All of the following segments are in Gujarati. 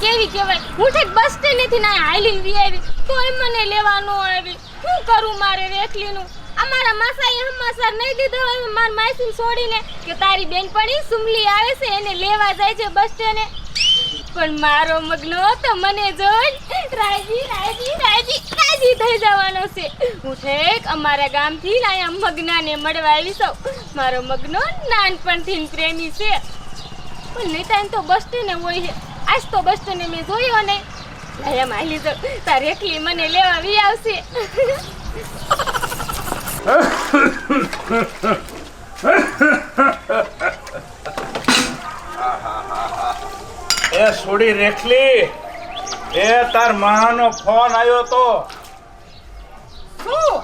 કેવી કહેવાય હું ઠેક બસ સ્ટેન્ડ થી ના હાલીને વી આવી તોય મને લેવા ન આવી શું કરું મારે રેખલીનું અમારા માસાએ હમાસર નહીં દીધો હવે માર માસીને છોડીને કે તારી બેનપણી સુમલી આવે છે એને લેવા જાય છે બસ સ્ટેન્ડે પણ મારો મગનો તો મને જોઈ રાજી થઈ જવાનો છે હું ઠેક અમારા ગામથી અહીંયા મગનાને મળવા આવી છું મારો મગનો નાનપણથી પ્રેમી છે પણ નહીં ત્યાં તો બસ સ્ટેન્ડ હોય છે આજ તો બસ સ્ટેન્ડ મેં જોયો ને લાયા માલી તો તાર એકલી મને લેવા વી આવશે એ છોડી રેખલી એ તાર માનો ફોન આવ્યો તો શું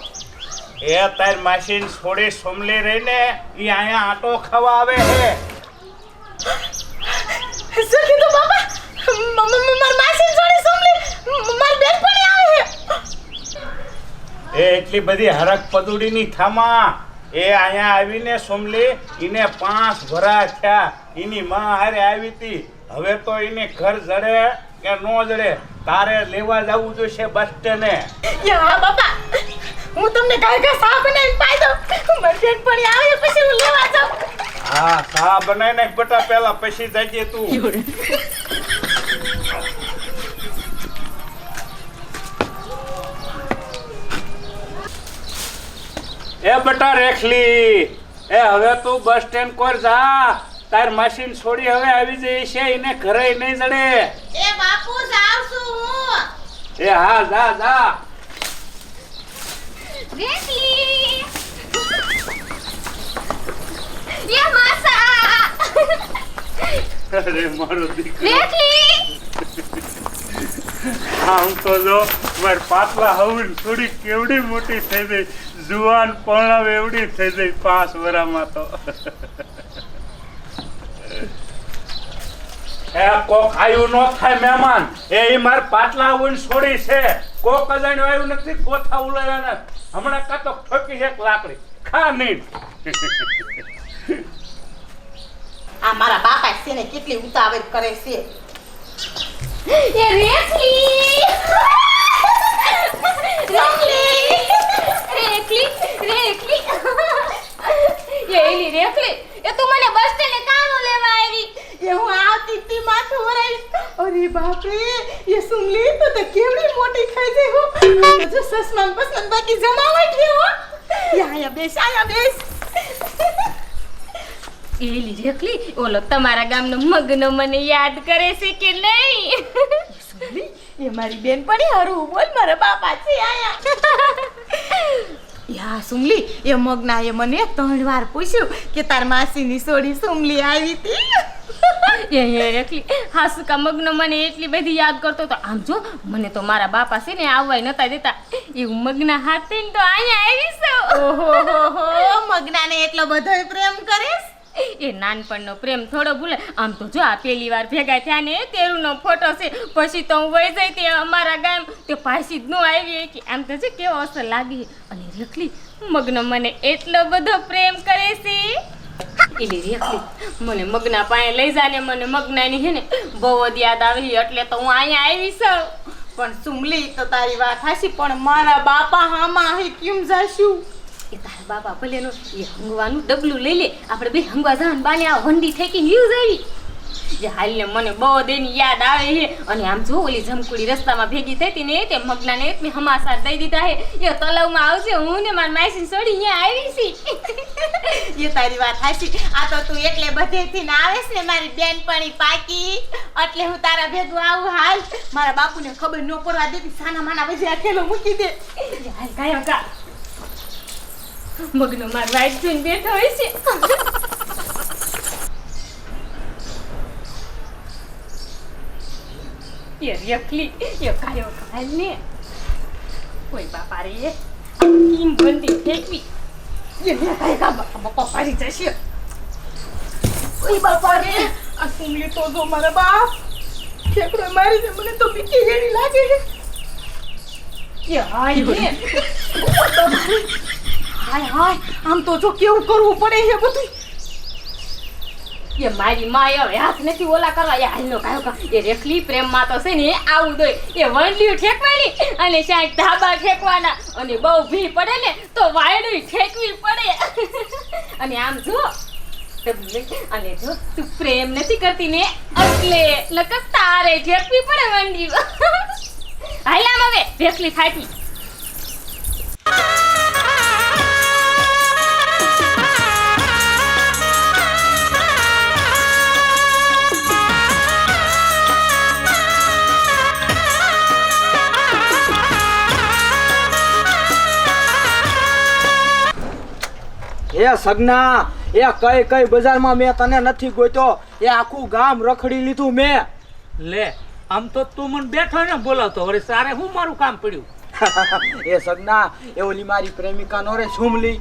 એ તાર માસીન છોડી સોમલી રહીને ઈ અહીંયા આટો ખાવા આવે છે શું કીધું બાપા માર માસી છોડી સોમલી માર બેનપણી આવે છે એ એટલી બધી હરક પદુડીની થામા એ અહીંયા આવીને સોમલી ઈને 5 વરા થયા ઈની માં હારે આવી હતી હવે તો ઈને ઘર જડે કે નો જડે તારે લેવા જવું જોઈશે બસ સ્ટેન્ડે યા બાપા હું તમને ગાયકા સા બનાવીને પાઈ દઉં મારી બેનપણી આવે પછી હું લેવા જાઉં હા સા બનાવીને બટા પહેલા પછી જજે તું એ બટા રેખલી એ હવે તું બસ સ્ટેન્ડ પર જા તાર મશીન છોડી હવે આવી જઈ છે એને ઘરે નહીં જડે એ બાપુ જાવ છું હું એ હા જા જા રેખલી યે માસા અરે મારો દીકરો રેખલી આમ તો જો માર પાટલા હવન થોડી કેવડી મોટી થઈ ગઈ જુવાન પરણાવ એવડી થઈ ગઈ 5 વરામાં તો એ કોક આયુ નો થાય મહેમાન એ ઈ માર પાટલા હવન છોડી છે કોક અજાણ્યો આવ્યું નથી કોથા ઉલાવ્યા હમણાં કાતો ઠોકી છે લાકડી ખા નહીં આ મારા બાપા છે ને કેટલી ઉતાવળ કરે છે એ રેખલી રેખલી એ તું મને બસ સ્ટેન્ડે કાનો લેવા આવી એ હું આવતી તી માથું વરાઈશ અરે બાપ રે એ સુમલી તો કેવડી મોટી થઈ ગઈ હો જો સસમાન પસંદ બાકી જમાવટ છે હો આયા બેસ એલી રેખલી ઓલો તમારા ગામનો મગનો મને યાદ કરે છે કે નહીં સુમલી એ મારી બેનપણી હારું બોલ મારા બાપા છે આયા યા સુમલી એ મગના એ મને 3 વાર પૂછ્યું કે તાર માસીની સોડી સુમલી આવી હતી એ રેખલી હાસુકા મગનો મને એટલી બધી યાદ કરતો તો આમ જો મને તો મારા બાપા છે ને આવવાય નતા દેતા એવું મગના હાથે તો અહીંયા આવી છું ઓહો મગનાને એટલો બધો પ્રેમ કરીશ એ નાનપણનો પ્રેમ થોડો ભૂલે આમ તો જો આ પહેલી વાર ભેગા થયા ને તેરુનો ફોટો છે પછી તો હું વહી જઈ તે અમારા ગામ તે પાછી જ ન આવી કે આમ તો છે કેવો અસર લાગી અને રેખલી મગનો મને એટલો બધો પ્રેમ કરે છે એલી રેખલી મને મગના પાસે લઈ જા ને મને મગનાની હે ને બહુ જ યાદ આવી એટલે તો હું અહીંયા આવી છું પણ સુમલી તો તારી વાત હાસી પણ મારા બાપા હામાં હે કેમ જાશું એ તારા બાપા ભલેનો એ હંગવાનું ડબલું લઈ લે આપણે બે હંગવા જાન બાને આ વંડી થઈ કે ન્યૂઝ આવી જે હાલને મને બહુ દેની યાદ આવે છે અને આમ જો ઓલી જમકુડી રસ્તામાં ભેગી થઈ હતી ને તે મગનાને મેં હમાસાર દઈ દીધા હે એ તલાવમાં આવશે હું ને મારી માસી છોડી અહીંયા આવી છી એ તારી વાત હાસી આ તો તું એટલે બધેથી ને આવેસ ને મારી બેનપણી પાકી એટલે હું તારા ભેગું આવું હાલ મારા બાપુને ખબર ન પડવા દેતી સાના માના વજે અકેલો મૂકી દે હાલ કાયો કા મગનો માર વાઈટ જોઈને બેઠો હોય છે એ રેખલી એ કાયો કાલ ને કોઈ બાપા રે કિમ બંધી ફેંકવી એ કાય કા બાપા પારી જશે ઓય બાપા રે આ સુમલી તો જો મારા બાપ ઠેકડો મારી દે મને તો બીકી જેડી લાગે છે એ હાય ને હાય હાય આમ તો જો કેવું કરવું પડે છે બધું એ મારી માં હવે હાથ નથી ઓલા કરવા એ હાલનો કાયો એ રેખલી પ્રેમમાં તો છે ને આવું દોય એ વંડલીઓ ઠેકવાની અને શાયદ ધાબા ઠેકવાના અને બહુ ભી પડે ને તો વાયડી ઠેકવી પડે અને આમ જો અને જો તું પ્રેમ નથી કરતી ને એટલે લકસ તારે ઠેકવી પડે વંડલીઓ હાલ આમ હવે રેખલી થાકી એ સગના એ કઈ બજારમાં મેં તને નથી ગોત્યો એ આખું ગામ રખડી લીધું મેં લે આમ તો તું મને બેઠો ને બોલાવતો વળી સારે હું મારું કામ પડ્યું એ સગના એ ઓલી મારી પ્રેમિકા નો રે સુમલી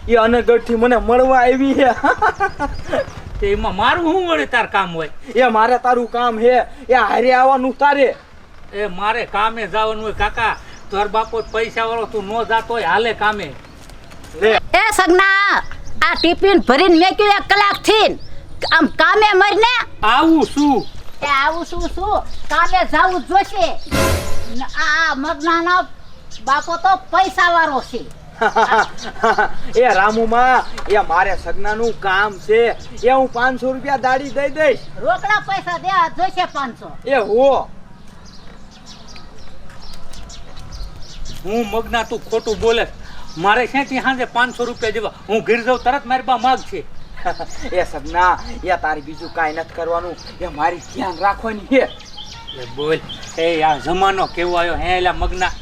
એ અનગઢથી મને મળવા આવી છે તે એમાં મારું શું વળી તાર કામ હોય એ મારે તારું કામ હે એ હારે આવવાનું તારે એ મારે કામે જવાનું હોય કાકા તાર બાપો પૈસા વાળો તું નો જાતો હોય હાલે કામે લે એ સગના આ ટિફિન ભરીને મેક્યું 1 કલાક થી આમ કામે મરને આવું શું એ આવું શું કામે જાવું જોશે આ મગનાનો બાપો તો પૈસા વાળો છે એ રામુમાં એ મારે સગનાનું કામ છે એ હું 500 રૂપિયા દાડી દઈ દઈશ રોકડા પૈસા દેવા જોશે 500 એ હો હું મગના તું ખોટું બોલે મારે ક્યાંથી સાંજે 500 રૂપિયા જેવા હું ઘેર જાઉં તરત મારી બા માગ છે એ સગના એ તારી બીજું કાંઈ નથી કરવાનું એ મારી ધ્યાન રાખવાની છે એ બોલ એ આ જમાનો કેવો આવ્યો હે એલા મગના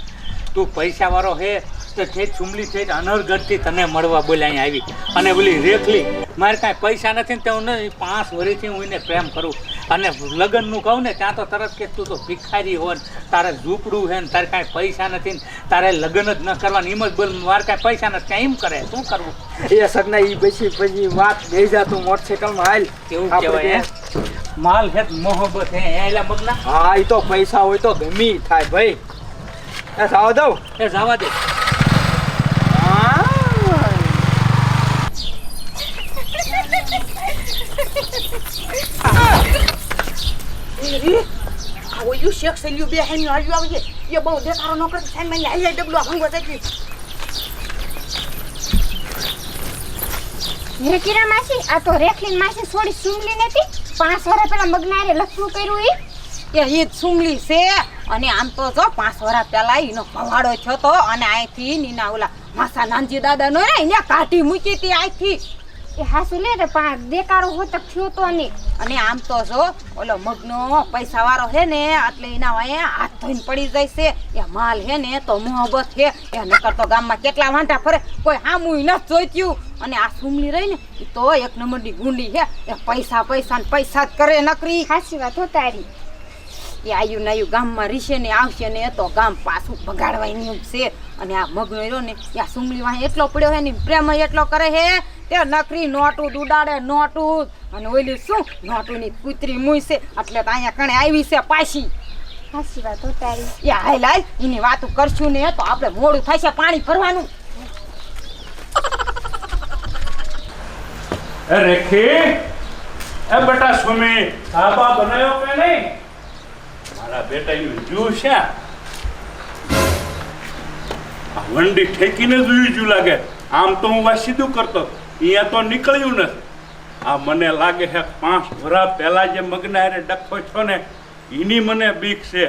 તું પૈસા વાળો હે તો ઠેઠ ચુમલી ઠેઠ અનરગઢથી તને મળવા બોલે અહીં આવી અને ઓલી રેખલી મારે કાંઈ પૈસા નથી ને તો હું 5 વર્ષથી હું એને પ્રેમ કરું અને લગ્નનું કહું ને ત્યાં તો તરત કે તું તો ભિખારી હો ને તારે ઝૂંપડું છે ને તારે કાંઈ પૈસા નથી ને તારે લગ્ન જ ન કરવાની એમ જ બોલ મારે કાંઈ પૈસા નથી કાંઈ એમ કરે શું કરવું એ સગના ઈ પછી વાત લઈ જા તું મોટરસાઇકલમાં હાલ કેવું કહેવાય હે માલ હે મોહબ્બત હે એલા મગના હા ઈ તો પૈસા હોય તો ગમી થાય ભાઈ એ સાવ દઉં એ જવા દે ઓયું શેખ સલ્યુ બે હેની આવ્યું આવી છે એ બહુ દેખાડો ન કરે સાઈન માં આઈ ડબલો ભંગવા જાય રેકીરા માસી આ તો રેખલીન માસી છોડી સુમલી નથી 5 વર્ષ પહેલા મગનારે લખવું કર્યું એ ઈ સુમલી છે અને આમ તો જો 5 વર્ષ પહેલા ઈનો ભવાડો થયો તો અને આઈથી નીના ઓલા માસા નાનજી દાદા નો રે એને કાઢી મૂકી હતી આઈથી એ હાસુ લે રે પા દેકારો હોત થયો તો ને અને આમ તો જો ઓલો મગનો પૈસા વાળો હે ને એટલે એના વાય હાથ ધોઈને પડી જાય છે એ માલ હે ને તો મોહબ્બત હે એ નકર તો ગામમાં કેટલા વાંટા ફરે કોઈ હામુય ન જોઈત્યું અને આ સુમલી રહી ને ઈ તો 1 નંબરની ગુંડી હે એ પૈસા ને પૈસા જ કરે નકરી સાચી વાત હો તારી એ આયુ નાયુ ગામમાં રીશે ને આવશે ને તો ગામ પાછું બગાડવાની છે અને આ મગનો રહ્યો ને આ સુમલી વાહ એટલો પડ્યો હે ને પ્રેમ એટલો કરે હે તે નકરી નોટું દુડાડે નોટું અને ઓલી શું નોટુની કૂતરી મુઈ છે એટલે તો અહીંયા કણે આવી છે પાછી સાચી વાત હો તારી એ હાલ એની વાતો કરશું ને તો આપણે મોડું થશે પાણી ભરવાનું એ રેખી એ બેટા સુમી ધાબા બનાવ્યો કે નહીં મારા બેટાનું જીવ છે આ વંડી ઠેકીને જોયું જુ લાગે આમ તો હું વાત સીધું કરતો અહીંયા તો નીકળ્યું નથી આ મને લાગે છે 5 વર્ષ પહેલા જે મગનારે ડખો છો ને એની મને બીક છે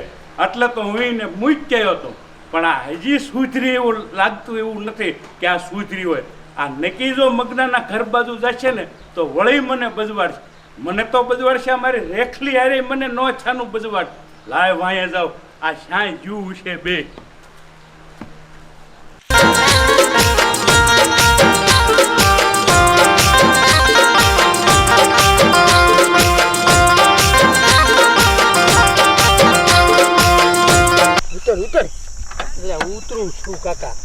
એટલે તો હું એને મૂકી ગયો હતો પણ આ હજી સુધરી એવું લાગતું એવું નથી કે આ સુધરી હોય આ નક્કી જો મગનાના ઘર બાજુ જશે ને તો વળી મને બજવાડશે મને તો બજવાડશે અમારી રેખલી હારે મને નો છાનું બજવાડ લાય વાંયે જાવ આ શાય જીવ છે બે ઉતર એટલે ઉતરું છું કાકા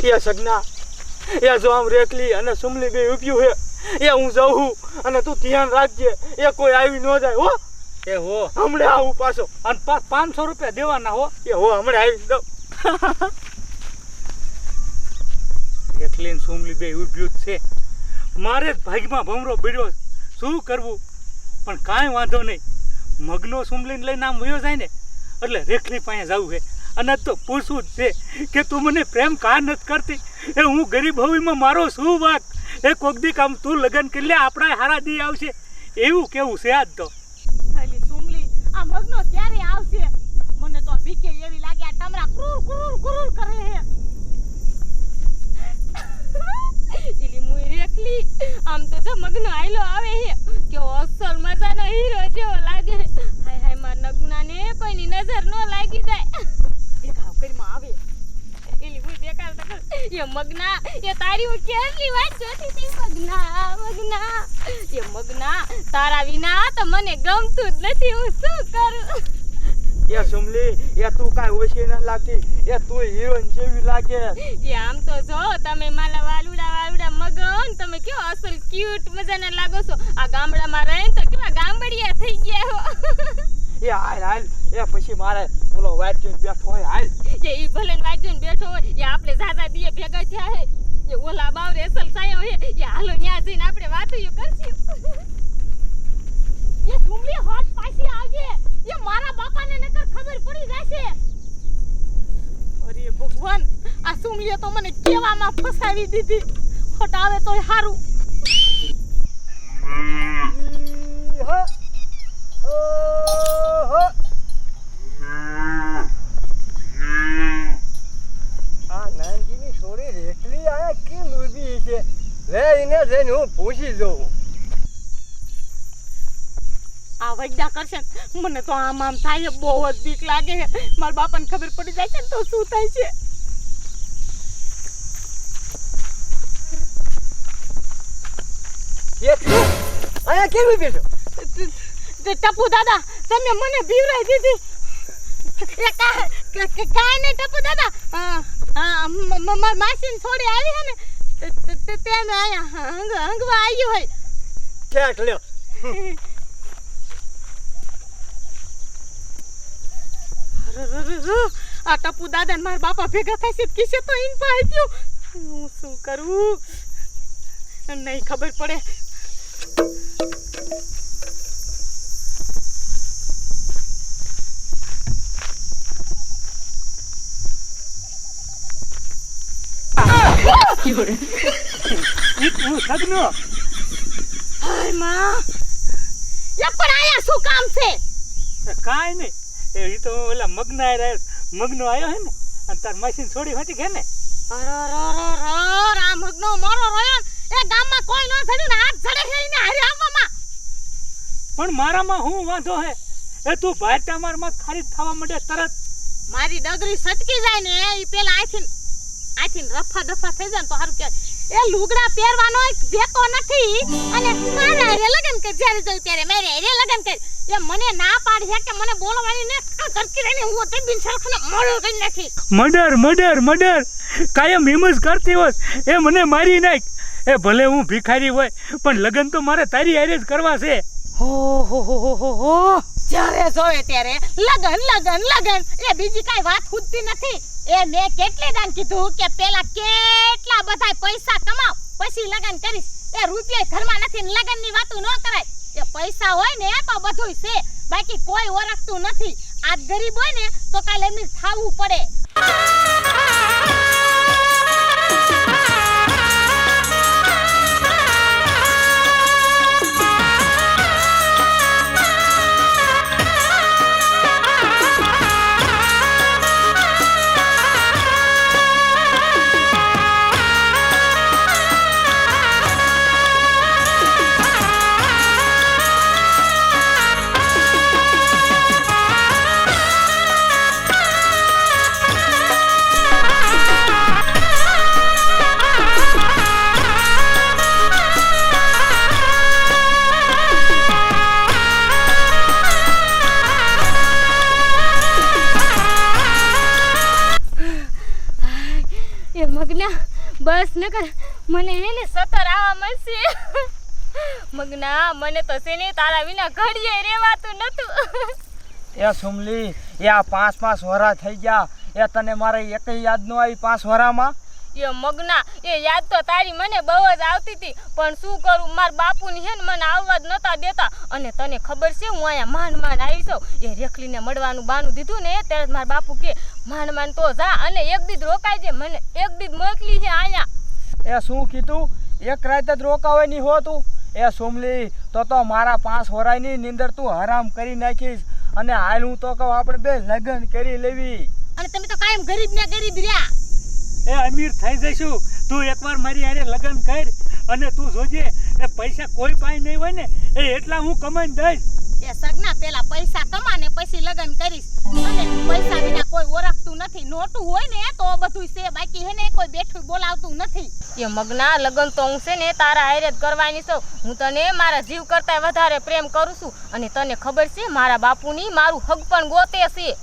એ સગના એ જો આમ રેખલી અને સુમલી બે ઉભ્યું હે એ હું જાઉં અને તું ધ્યાન રાખજે એ કોઈ આવી ન જાય હો એ હો હમણાં આવું પાછો અને 500 રૂપિયા દેવાના હો એ હો હમણાં આવી દઉં રેખલીન સુમલી બે ઊભ્યું જ છે. મારે જ ભાગમાં ભમરો પડ્યો. શું કરવું? પણ કાંઈ વાંધો નહીં. મગનો સુમલીને લઈને આમ વયો જાય ને એટલે રેખલી પાસે જવું છે અને તો પૂછવું જ છે કે તું મને પ્રેમ કા નથી કરતી. એ હું ગરીબ હોવીમાં મારો શું વાક? એ કોક દી કામ તું લગ્ન કરી લે, આપણા હારા દી આવશે એવું કેવું છે આજ તો. ખાલી સુમલી આ મગનો ક્યારે આવશે? મને તો બીકે એવી લાગે આ ટમરા કુરુર કુરુર કુરુર કરે હે. એલી મુઈ રેખલી આમ તો જો મગનો આયલો આવે હે કે અસલ મજાનો હીરો જેવો લાગે. હાય હાય માર નગનાને કોઈની નજર ન લાગી જાય. દેખાવ કરીમાં આવે. એલી મુઈ દેખાડતા કર એ મગના એ તારી હું કેટલી વાત જોતી હતી. મગના એ મગના તારા વિના તો મને ગમતું જ નથી. હું શું કરું? એ સુમલી એ તું કાંઈ ઓછી ન લાગતી. એ તું હિરોઈન જેવી લાગે. એ આમ તો જો તમે માલા વાલુડા મગન તમે કેવો અસલ ક્યુટ મજાના લાગો છો. આ ગામડામાં રહે તો કેવા ગામડિયા થઈ ગયા હો. એ હાલ હાલ એ પછી મારે ઓલો વાટ જોઈને બેઠો હોય હાલ. એ ભલે વાટ જોઈને બેઠો હોય એ આપણે ઝાઝા દીએ ભેગા થયા હે. એ ઓલા બાવરે અસલ સાયો હે એ હાલો ન્યા જઈને આપણે વાતો કરશું. એ સુમલી હોટ પાછી આવજે. એ મારા બાપાને નકર ખબર પડી જશે. અરે ભગવાન આ સુમલીએ તો મને કેવામાં ફસાવી દીધી. હોટ આવે તોય સારું. આ નાનજીની છોડી રેખલી આ કેમ ઊભી છે? લે એને જઈને હું પૂછી જોઉં. આ વૈદ્યા કરશે મને તો આમ થાય છે. બહુ જ બીક લાગે છે. મારા બાપાને ખબર પડી જાય છે ને તો શું થાય છે? અહીંયા કેમ ઊભી છો? ટપુ દાદા તમે મને બીવરાઈ દીધી. કાંઈ નહીં ટપુ દાદા. માસીને છોડી આવી હે ને તેને અહીંયા હંગવા આવ્યું હોય. ક્યાંક લ્યો. આ ટપુ દાદા ને મારા બાપા ભેગા થાય છે કિસે તો ઇન પાઈ ગયો. હું શું કરું? નહીં ખબર પડે. સગનો હાય માં એ પણ આયા શું કામ છે? કાંઈ નહીં. એ તો ઓલા મગના આવ્યો. મગનો આવ્યો હે ને અને તાર મશીન છોડી હતી કે ને. આ મગનો મારો રોયો એ ગામમાં કોઈ ન થયું ને હાથ જડે છે એને હારે આવવામાં. પણ મારામાં હું વાંધો હે? એ તું ભાટા મારમાં ખાલી થવા માંડે તરત. મારી ડગરી સટકી જાય ને એ પેલા આથી રફા દફા થઈ જાય ને તો સારું કહેવાય. એ લુગડા પહેરવાનો એક દેતો નથી અને મારા હારે લગન કર જ્યારે જોઈ ત્યારે મારે હારે લગન કર. એ મને ના પાડી છે કે મને બોલવાની ને કરકી રહીને હું તે બિન સરખને મોડો કરી નાખી. મર્ડર કાયમ એમ જ કરતી હોત. એ મને મારી નાખ. એ ભલે હું ભિખારી હોય પણ લગન તો મારે તારી હારે જ કરવા છે. હો જ્યારે જોવે ત્યારે લગન એ બીજી કાઈ વાત ખૂટતી નથી. એ મેં કેટલી દાન કીધું કે પેલા કેટલા બધા પૈસા કમાવ પછી લગન કરીશ. એ રૂપિયા ઘરમાં નથી ને લગનની વાતો ન કરાય. એ પૈસા હોય ને તો બધુંય છે, બાકી કોઈ ઓળખતું નથી. આ ગરીબ હોય ને તો કાલે એમને થાવું પડે. બસ નકર મને એને સતર આવા મળશે. મગના મને તો સેને તારા વિના ઘડીએ રહેવાતું નતું. એ સુમલી એ આ 5 વરા થઈ ગયા. એ તને મારે એકય યાદ ન આવી 5 વરામાં? એ મગના એ યાદ તો તારી મને બહુ જ આવતી હતી, પણ શું કરું, મારા બાપુની હે ને મને આવવા જ નતા દેતા. અને તને ખબર છે હું અહીંયા માંડ આવી છું. એ રેખલીને મળવાનું બાનું દીધું ને ત્યારે જ મારા બાપુ કે માંડ તો જા અને એક દીધ રોકાય છે, મને એક દીધ મોકલી છે અહીંયા. એ શું કીધું? એક રાત જ રોકાવાની હો તું? એ સોમલી, તો મારા 5 વરાયની નીંદર તું હરામ કરી નાખીશ. અને હાલ હું તો કહું આપણે બે લગ્ન કરી લેવી. અને તમે તો કાયમ ગરીબ ને ગરીબ રહ્યા. એ અમીર થઈ જઈશું. તું એકવાર મારી હારે લગ્ન કર અને તું જોજે એ પૈસા કોઈ પાસે નહીં હોય ને એ એટલા હું કમાઈને દઈશ. એ સગના પેલા પૈસા કમા ને પછી લગ્ન કરીશ. અને પૈસા વિના કોઈ ઓળખતું નથી. નોટું હોય ને તો બધું છે, બાકી હે ને કોઈ બેઠું બોલાવતું નથી. એ મગના લગ્ન તો હું છે ને તારા હારે જ કરવાની છું. હું તને મારા જીવ કરતા વધારે પ્રેમ કરું છું. અને તને ખબર છે મારા બાપુની મારું હગ પણ ગોતે છે.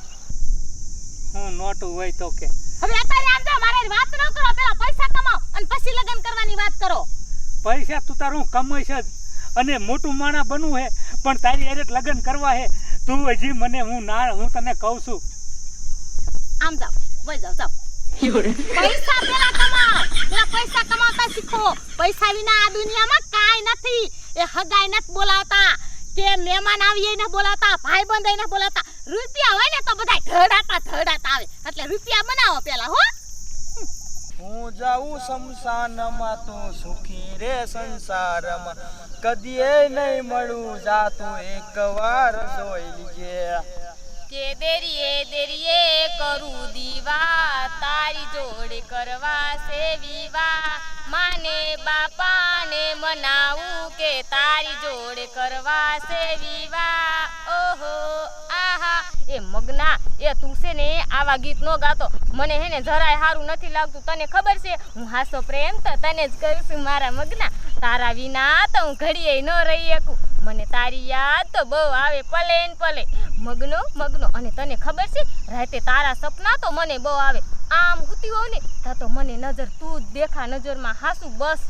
હું નોટું હોય તો કે હવે અત્યારે આમ જાઓ, મારે વાત ન કરો. પેલા પૈસા કમાઓ અને પછી લગ્ન કરવાની વાત કરો. પૈસા તું તારું કમાઈશ જ અને મોટું માણા બનવું હે, પણ તારી હારે લગ્ન કરવા હે. તું હજી મને હું તને કહું છું. આમ જાઓ, વઈ જાઓ. પૈસા પેલા કમાઓ. પેલા પૈસા કમાવતા શીખો. પૈસા વિના આ દુનિયામાં કાંઈ નથી. એ હગાઈ નથી બોલાવતા કે મહેમાન આવીએ ને બોલાવતા, ભાઈ બંધ ને બોલાવતા. રૂપિયા હોય ને તો બધા ઢળાતા આવે. એટલે રૂપિયા બનાવો પેલા હો. હું જાઉં શમશાનમાં તું સુખી રે સંસારમાં, કદીએ નહીં મળું જાતું એકવાર જોઈ લીજે. કે દેરીએ કરું દીવા, તારી જોડે કરવા છે વિવાહ. માને બાપાને મનાવું કે તારી જોડે કરવા છે વિવાહ. ઓહો આહા એ મગના એ તું છે ને આવા ગીત નો ગાતો. મને હે ને જરાય સારું નથી લાગતું. તને ખબર છે હું હાસો પ્રેમ તો તને જ કરું છું મારા મગના. તારા વિના તો હું ઘડીએ ન રહી શકું. મને તારી યાદ તો બહુ આવે પલે ને પલે. મગનો અને તને ખબર છે રાતે તારા સપના તો મને બહુ આવે. આમ હુતી હોવ ને તો મને નજર તું જ દેખા, નજરમાં હાસું બસ.